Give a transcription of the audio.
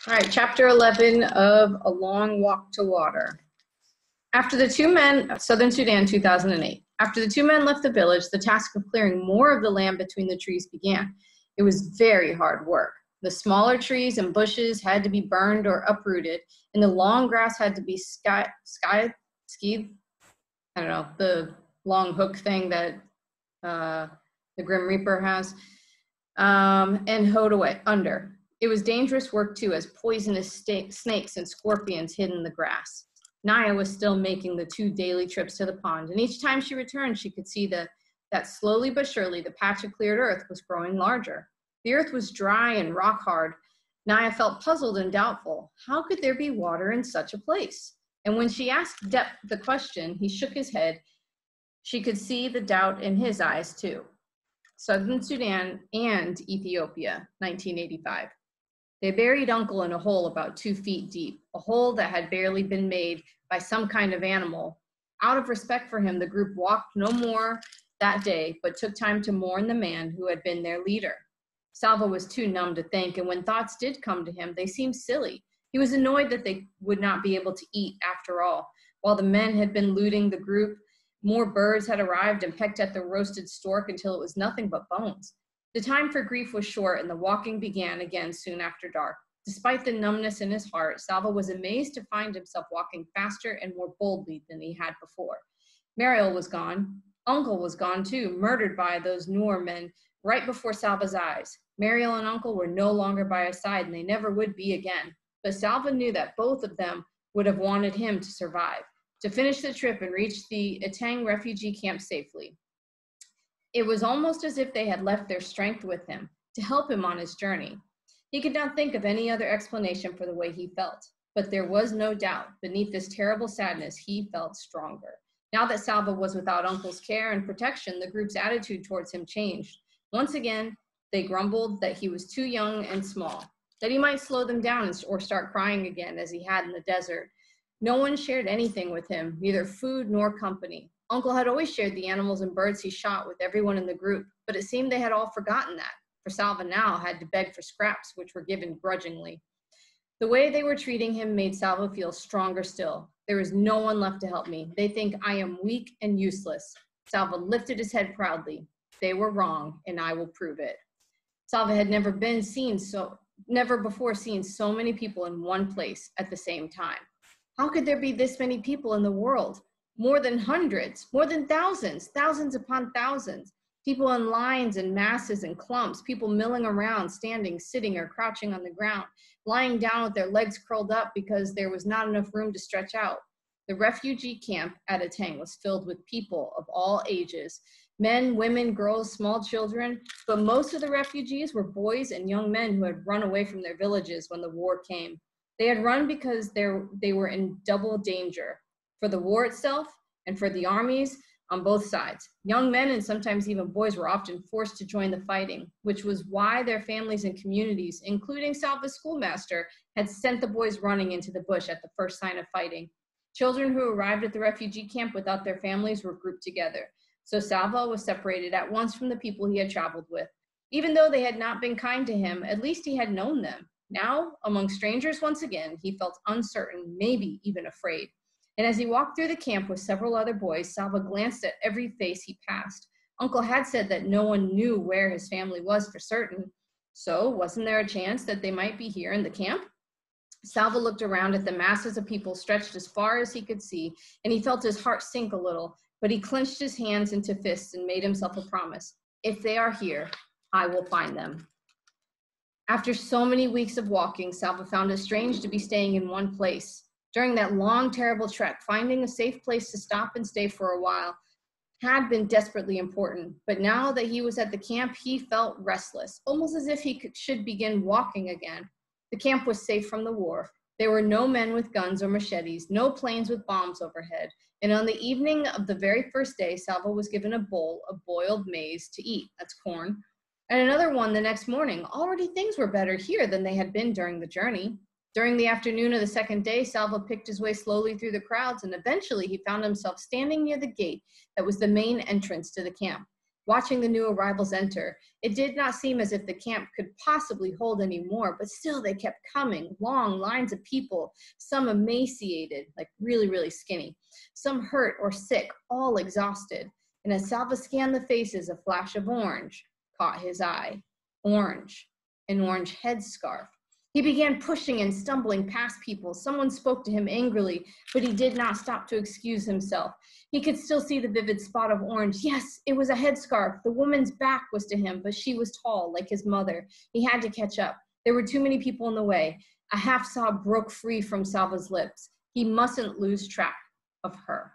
All right, chapter 11 of A Long Walk to Water. After the two men, Southern Sudan, 2008. After the two men left the village, the task of clearing more of the land between the trees began. It was very hard work. The smaller trees and bushes had to be burned or uprooted, and the long grass had to be skied, I don't know, the long hook thing that the Grim Reaper has, and hoed away under. It was dangerous work too, as poisonous snakes and scorpions hid in the grass. Naya was still making the 2 daily trips to the pond, and each time she returned, she could see that slowly but surely the patch of cleared earth was growing larger. The earth was dry and rock hard. Naya felt puzzled and doubtful. How could there be water in such a place? And when she asked Depp the question, he shook his head. She could see the doubt in his eyes too. Southern Sudan and Ethiopia, 1985. They buried Uncle in a hole about 2 feet deep, a hole that had barely been made by some kind of animal. Out of respect for him, the group walked no more that day, but took time to mourn the man who had been their leader. Salva was too numb to think, and when thoughts did come to him, they seemed silly. He was annoyed that they would not be able to eat after all. While the men had been looting the group, more birds had arrived and pecked at the roasted stork until it was nothing but bones. The time for grief was short, and the walking began again soon after dark. Despite the numbness in his heart, Salva was amazed to find himself walking faster and more boldly than he had before. Mariel was gone. Uncle was gone too, murdered by those Noor men right before Salva's eyes. Mariel and Uncle were no longer by his side, and they never would be again. But Salva knew that both of them would have wanted him to survive, to finish the trip and reach the Etang refugee camp safely. It was almost as if they had left their strength with him to help him on his journey. He could not think of any other explanation for the way he felt, but there was no doubt beneath this terrible sadness he felt stronger. Now that Salva was without Uncle's care and protection, the group's attitude towards him changed. Once again, they grumbled that he was too young and small, that he might slow them down or start crying again as he had in the desert. No one shared anything with him, neither food nor company. Uncle had always shared the animals and birds he shot with everyone in the group, but it seemed they had all forgotten that, for Salva now had to beg for scraps, which were given grudgingly. The way they were treating him made Salva feel stronger still. There is no one left to help me. They think I am weak and useless. Salva lifted his head proudly. They were wrong, and I will prove it. Salva had never before seen so many people in one place at the same time. How could there be this many people in the world? More than hundreds, more than thousands, thousands upon thousands. People in lines and masses and clumps, people milling around, standing, sitting, or crouching on the ground, lying down with their legs curled up because there was not enough room to stretch out. The refugee camp at Etang was filled with people of all ages, men, women, girls, small children, but most of the refugees were boys and young men who had run away from their villages when the war came. They had run because they were in double danger, for the war itself and for the armies on both sides. Young men and sometimes even boys were often forced to join the fighting, which was why their families and communities, including Salva's schoolmaster, had sent the boys running into the bush at the first sign of fighting. Children who arrived at the refugee camp without their families were grouped together. So Salva was separated at once from the people he had traveled with. Even though they had not been kind to him, at least he had known them. Now, among strangers once again, he felt uncertain, maybe even afraid. And as he walked through the camp with several other boys, Salva glanced at every face he passed. Uncle had said that no one knew where his family was for certain. So wasn't there a chance that they might be here in the camp? Salva looked around at the masses of people stretched as far as he could see, and he felt his heart sink a little, but he clenched his hands into fists and made himself a promise. If they are here, I will find them. After so many weeks of walking, Salva found it strange to be staying in one place. During that long, terrible trek, finding a safe place to stop and stay for a while had been desperately important. But now that he was at the camp, he felt restless, almost as if he should begin walking again. The camp was safe from the war. There were no men with guns or machetes, no planes with bombs overhead. And on the evening of the very first day, Salva was given a bowl of boiled maize to eat, that's corn, and another one the next morning. Already things were better here than they had been during the journey. During the afternoon of the second day, Salva picked his way slowly through the crowds, and eventually he found himself standing near the gate that was the main entrance to the camp. Watching the new arrivals enter, it did not seem as if the camp could possibly hold any more, but still they kept coming, long lines of people, some emaciated, like really, really skinny, some hurt or sick, all exhausted. And as Salva scanned the faces, a flash of orange caught his eye. Orange, an orange headscarf. He began pushing and stumbling past people. Someone spoke to him angrily, but he did not stop to excuse himself. He could still see the vivid spot of orange. Yes, it was a headscarf. The woman's back was to him, but she was tall, like his mother. He had to catch up. There were too many people in the way. A half sob broke free from Salva's lips. He mustn't lose track of her.